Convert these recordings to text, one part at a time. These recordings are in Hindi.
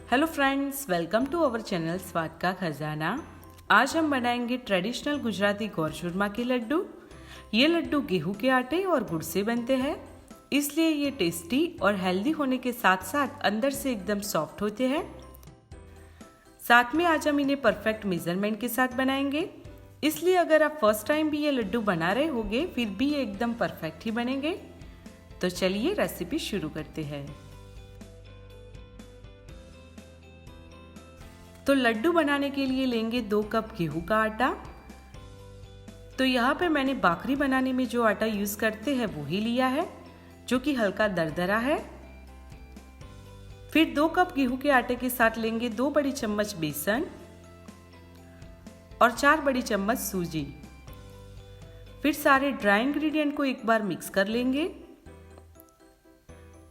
Hello friends, welcome to our channel स्वाद का खजाना। आज हम बनाएंगे ट्रेडिशनल गुजराती गोर चूरमा के लड्डू। ये लड्डू गेहूं के आटे और गुड़ से बनते हैं, इसलिए ये टेस्टी और हेल्दी होने के साथ साथ अंदर से एकदम सॉफ्ट होते हैं। साथ में आज हम इन्हें परफेक्ट मेजरमेंट के साथ बनाएंगे, इसलिए अगर आप फर्स्ट टाइम भी ये लड्डू बना रहे होंगे फिर भी ये एकदम परफेक्ट ही बनेंगे। तो चलिए रेसिपी शुरू करते हैं। तो लड्डू बनाने के लिए लेंगे 2 कप गेहूं का आटा। तो यहाँ पे मैंने बाखरी बनाने में जो आटा यूज करते हैं वो ही लिया है, जो कि हल्का दरदरा है। फिर 2 कप गेहूं के आटे के साथ लेंगे 2 बड़ी चम्मच बेसन और 4 बड़ी चम्मच सूजी। फिर सारे ड्राई इंग्रेडिएंट को एक बार मिक्स कर लेंगे।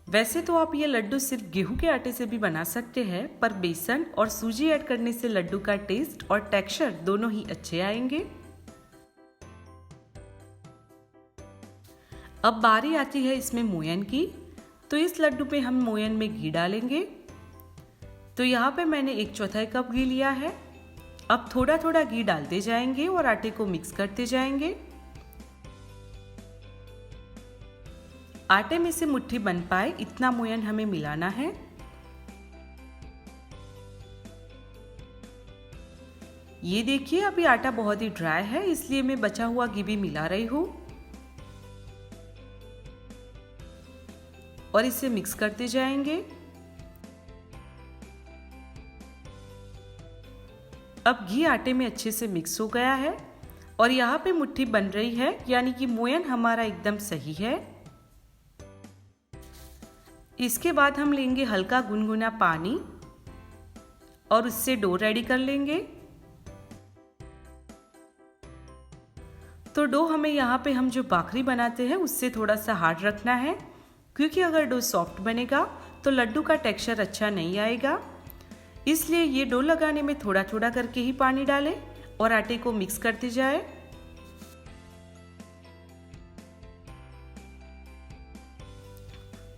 वैसे तो आप ये लड्डू सिर्फ गेहूं के आटे से भी बना सकते हैं, पर बेसन और सूजी ऐड करने से लड्डू का टेस्ट और टेक्सचर दोनों ही अच्छे आएंगे। अब बारी आती है इसमें मोयन की। तो इस लड्डू पे हम मोयन में घी डालेंगे। तो यहाँ पे मैंने 1/4 कप घी लिया है। अब थोड़ा थोड़ा घी डालते जाएंगे और आटे को मिक्स करते जाएंगे। आटे में से मुट्ठी बन पाए इतना मोयन हमें मिलाना है। ये देखिए, अभी आटा बहुत ही ड्राई है, इसलिए मैं बचा हुआ घी भी मिला रही हूं और इसे मिक्स करते जाएंगे। अब घी आटे में अच्छे से मिक्स हो गया है और यहाँ पे मुट्ठी बन रही है, यानी कि मोयन हमारा एकदम सही है। इसके बाद हम लेंगे हल्का गुनगुना पानी और उससे डो रेडी कर लेंगे। तो डो हमें यहाँ पे हम जो बाखरी बनाते हैं उससे थोड़ा सा हार्ड रखना है, क्योंकि अगर डो सॉफ्ट बनेगा तो लड्डू का टेक्सचर अच्छा नहीं आएगा। इसलिए ये डो लगाने में थोड़ा थोड़ा करके ही पानी डालें और आटे को मिक्स करते जाए।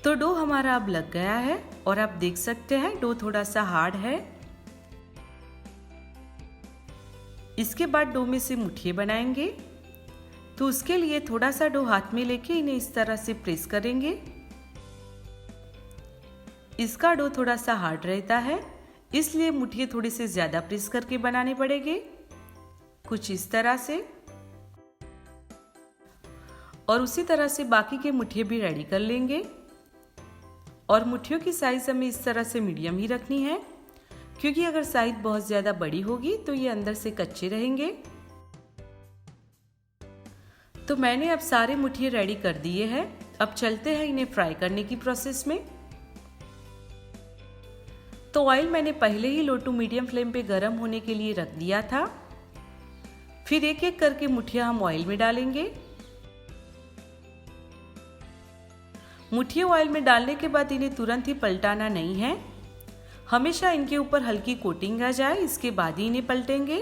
तो डो हमारा अब लग गया है और आप देख सकते हैं डो थोड़ा सा हार्ड है। इसके बाद डो में से मुठिए बनाएंगे। तो उसके लिए थोड़ा सा डो हाथ में लेके इन्हें इस तरह से प्रेस करेंगे। इसका डो थोड़ा सा हार्ड रहता है, इसलिए मुठिए थोड़े से ज्यादा प्रेस करके बनाने पड़ेंगे, कुछ इस तरह से। और उसी तरह से बाकी के मुठिए भी रेडी कर लेंगे। और मुट्ठियों की साइज हमें इस तरह से मीडियम ही रखनी है, क्योंकि अगर साइज बहुत ज्यादा बड़ी होगी तो ये अंदर से कच्चे रहेंगे। तो मैंने अब सारे मुट्ठिए रेडी कर दिए हैं। अब चलते हैं इन्हें फ्राई करने की प्रोसेस में। तो ऑयल मैंने पहले ही लो टू मीडियम फ्लेम पे गर्म होने के लिए रख दिया था। फिर एक एक करके मुट्ठियां हम ऑयल में डालेंगे। मुट्ठियों ऑयल में डालने के बाद इन्हें तुरंत ही पलटाना नहीं है, हमेशा इनके ऊपर हल्की कोटिंग आ जाए इसके बाद ही इन्हें पलटेंगे।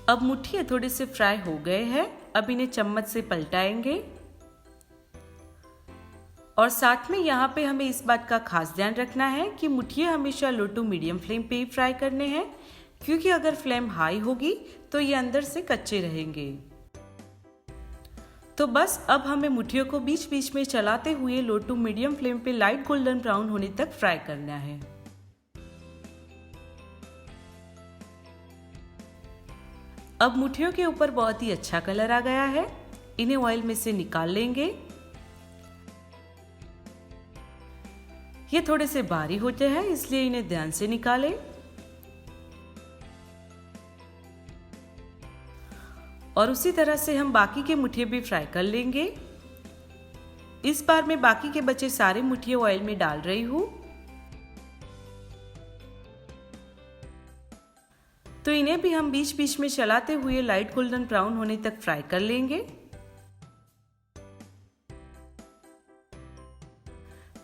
अब मुट्ठिए थोड़े से फ्राई हो गए हैं, अब इन्हें चम्मच से पलटाएंगे। और साथ में यहाँ पे हमें इस बात का खास ध्यान रखना है कि मुट्ठिए हमेशा लो टू मीडियम फ्लेम पे ही फ्राई करने हैं, क्योंकि अगर फ्लेम हाई होगी तो ये अंदर से कच्चे रहेंगे। तो बस अब हमें मुट्ठियों को बीच बीच में चलाते हुए लो टू मीडियम फ्लेम पे लाइट गोल्डन ब्राउन होने तक फ्राई करना है। अब मुट्ठियों के ऊपर बहुत ही अच्छा कलर आ गया है, इन्हें ऑयल में से निकाल लेंगे। ये थोड़े से भारी होते हैं, इसलिए इन्हें ध्यान से निकालें। और उसी तरह से हम बाकी के मुट्ठिए भी फ्राई कर लेंगे। इस बार मैं बाकी के बचे सारे मुट्ठिए ऑयल में डाल रही हूं। तो इन्हें भी हम बीच बीच में चलाते हुए लाइट गोल्डन ब्राउन होने तक फ्राई कर लेंगे।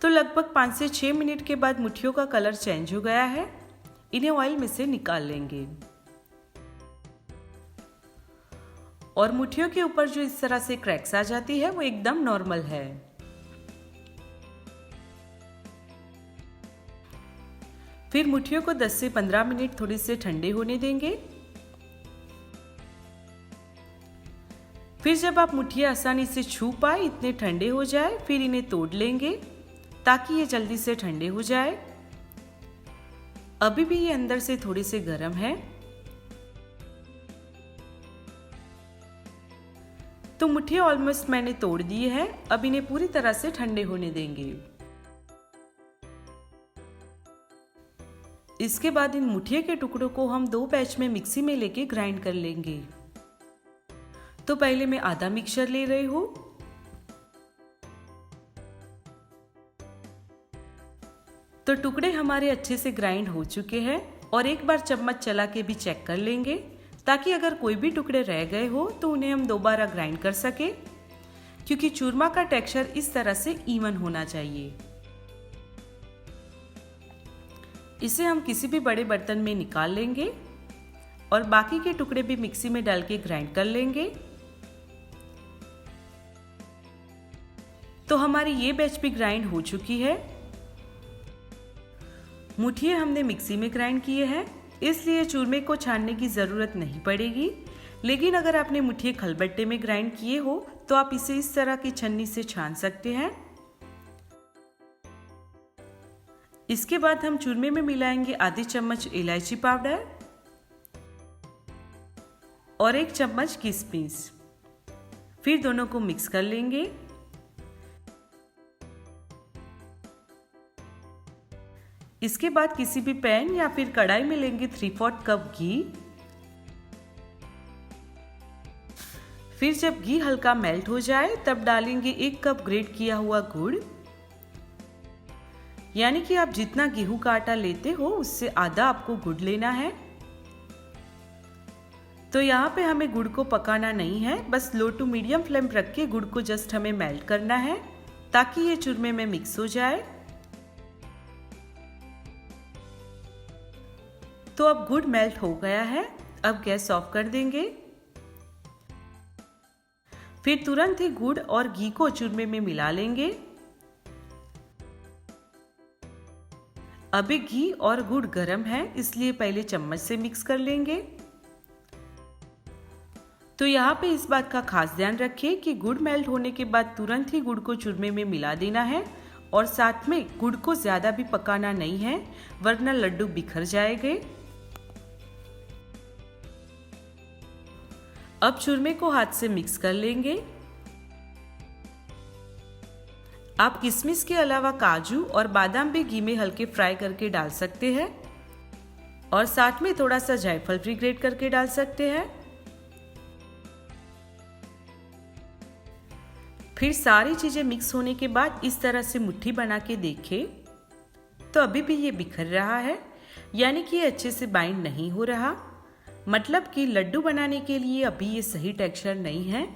तो लगभग 5 से 6 मिनट के बाद मुट्ठियों का कलर चेंज हो गया है, इन्हें ऑयल में से निकाल लेंगे। और मुट्ठियों के ऊपर जो इस तरह से क्रैक्स आ जाती है वो एकदम नॉर्मल है। फिर मुट्ठियों को 10 से 15 मिनट थोड़े से ठंडे होने देंगे। फिर जब आप मुट्ठियाँ आसानी से छू पाए, इतने ठंडे हो जाए, फिर इन्हें तोड़ लेंगे ताकि ये जल्दी से ठंडे हो जाए। अभी भी ये अंदर से थोड़े से गर्म है। तो मुट्ठियाँ ऑलमोस्ट मैंने तोड़ दी है। अब इन्हें पूरी तरह से ठंडे होने देंगे। इसके बाद इन मुट्ठियों के टुकड़ों को हम 2 बैच में मिक्सी में लेके ग्राइंड कर लेंगे। तो पहले मैं आधा मिक्सचर ले रही हूँ। तो टुकड़े हमारे अच्छे से ग्राइंड हो चुके हैं और एक बार चम्मच चला के भी चेक कर लेंगे ताकि अगर कोई भी टुकड़े रह गए हो तो उन्हें हम दोबारा ग्राइंड कर सके, क्योंकि चूरमा का टेक्सचर इस तरह से इवन होना चाहिए। इसे हम किसी भी बड़े बर्तन में निकाल लेंगे और बाकी के टुकड़े भी मिक्सी में डाल के ग्राइंड कर लेंगे। तो हमारी ये बैच भी ग्राइंड हो चुकी है। मुट्ठियाँ हमने मिक्सी में ग्राइंड किए हैं, इसलिए चूरमे को छानने की ज़रूरत नहीं पड़ेगी। लेकिन अगर आपने मुट्ठियाँ खलबट्टे में ग्राइंड किए हो तो आप इसे इस तरह की छन्नी से छान सकते हैं। इसके बाद हम चूरमे में मिलाएंगे आधी चम्मच इलायची पाउडर और 1 चम्मच किशमिश। फिर दोनों को मिक्स कर लेंगे। इसके बाद किसी भी पैन या फिर कढ़ाई में लेंगे 3/4 कप घी। फिर जब घी हल्का मेल्ट हो जाए तब डालेंगे 1 कप ग्रेट किया हुआ गुड़। यानी कि आप जितना गेहूं का आटा लेते हो उससे आधा आपको गुड़ लेना है। तो यहाँ पे हमें गुड़ को पकाना नहीं है, बस लो टू मीडियम फ्लेम रख के गुड़ को जस्ट हमें मेल्ट करना है ताकि ये चूरमे में मिक्स हो जाए। तो अब गुड़ मेल्ट हो गया है। अब गैस ऑफ कर देंगे। फिर तुरंत ही गुड़ और घी को चूरमे में मिला लेंगे। अभी घी और गुड़ गर्म है, इसलिए पहले चम्मच से मिक्स कर लेंगे। तो यहाँ पे इस बात का खास ध्यान रखें कि गुड़ मेल्ट होने के बाद तुरंत ही गुड़ को चूरमे में मिला देना है और साथ में गुड़ को ज्यादा भी पकाना नहीं है, वरना लड्डू बिखर जाएंगे। अब चूरमे को हाथ से मिक्स कर लेंगे। आप किशमिश के अलावा काजू और बादाम भी घी में हल्के फ्राई करके डाल सकते हैं और साथ में थोड़ा सा जायफल भी ग्रेट करके डाल सकते हैं। फिर सारी चीजें मिक्स होने के बाद इस तरह से मुट्ठी बना के देखें तो अभी भी ये बिखर रहा है, यानी कि ये अच्छे से बाइंड नहीं हो रहा। मतलब कि लड्डू बनाने के लिए अभी ये सही टेक्सचर नहीं है,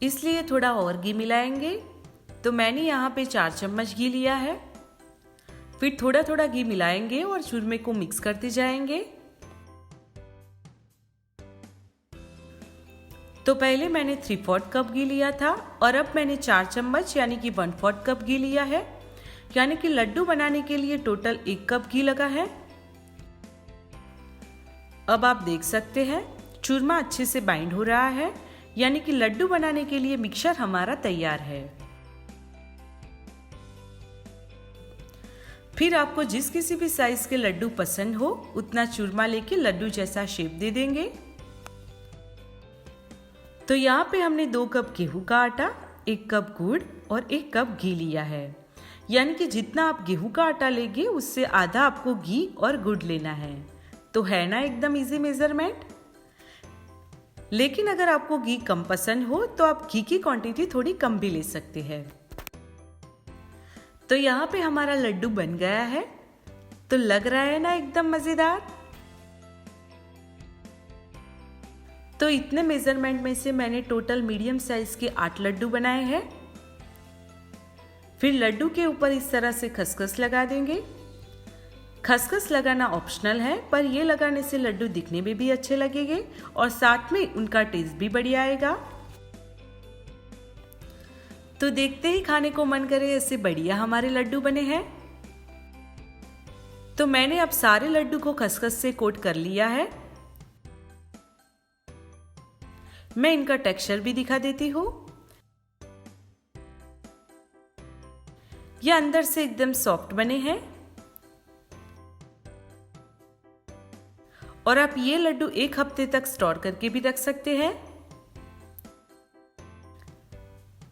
इसलिए थोड़ा और घी मिलाएंगे। तो मैंने यहाँ पे 4 चम्मच घी लिया है। फिर थोड़ा थोड़ा घी मिलाएंगे और चूरमे को मिक्स करते जाएंगे। तो पहले मैंने 3/4 कप घी लिया था और अब मैंने 4 चम्मच यानी कि 1/4 कप घी लिया है। यानी कि लड्डू बनाने के लिए टोटल 1 कप घी लगा है। अब आप देख सकते हैं चूरमा अच्छे से बाइंड हो रहा है, यानी कि लड्डू बनाने के लिए मिक्सचर हमारा तैयार है। फिर आपको जिस किसी भी साइज के लड्डू पसंद हो उतना चूरमा लेके लड्डू जैसा शेप दे देंगे। तो यहाँ पे हमने 2 कप गेहूं का आटा, 1 कप गुड़ और 1 कप घी लिया है। यानी कि जितना आप गेहूं का आटा लेंगे उससे आधा आपको घी और गुड़ लेना है। तो है ना एकदम इजी मेजरमेंट। लेकिन अगर आपको घी कम पसंद हो तो आप घी की क्वांटिटी थोड़ी कम भी ले सकते हैं। तो यहाँ पे हमारा लड्डू बन गया है। तो लग रहा है ना एकदम मजेदार। तो इतने मेजरमेंट में से मैंने टोटल मीडियम साइज के 8 लड्डू बनाए हैं। फिर लड्डू के ऊपर इस तरह से खसखस लगा देंगे। खसखस लगाना ऑप्शनल है, पर ये लगाने से लड्डू दिखने में भी अच्छे लगेंगे और साथ में उनका टेस्ट भी बढ़िया आएगा। तो देखते ही खाने को मन करे, ऐसे बढ़िया हमारे लड्डू बने हैं। तो मैंने अब सारे लड्डू को खसखस से कोट कर लिया है। मैं इनका टेक्सचर भी दिखा देती हूँ। ये अंदर से एकदम सॉफ्ट बने हैं और आप ये लड्डू 1 हफ्ते तक स्टोर करके भी रख सकते हैं।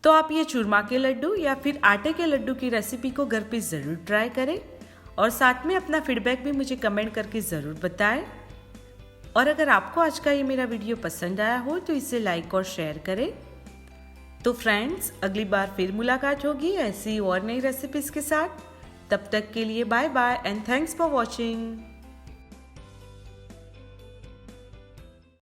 तो आप ये चूरमा के लड्डू या फिर आटे के लड्डू की रेसिपी को घर पे ज़रूर ट्राई करें और साथ में अपना फीडबैक भी मुझे कमेंट करके ज़रूर बताएं। और अगर आपको आज का ये मेरा वीडियो पसंद आया हो तो इसे लाइक और शेयर करें। तो फ्रेंड्स, अगली बार फिर मुलाकात होगी ऐसी और नई रेसिपीज़ के साथ। तब तक के लिए bye bye and thanks for watching.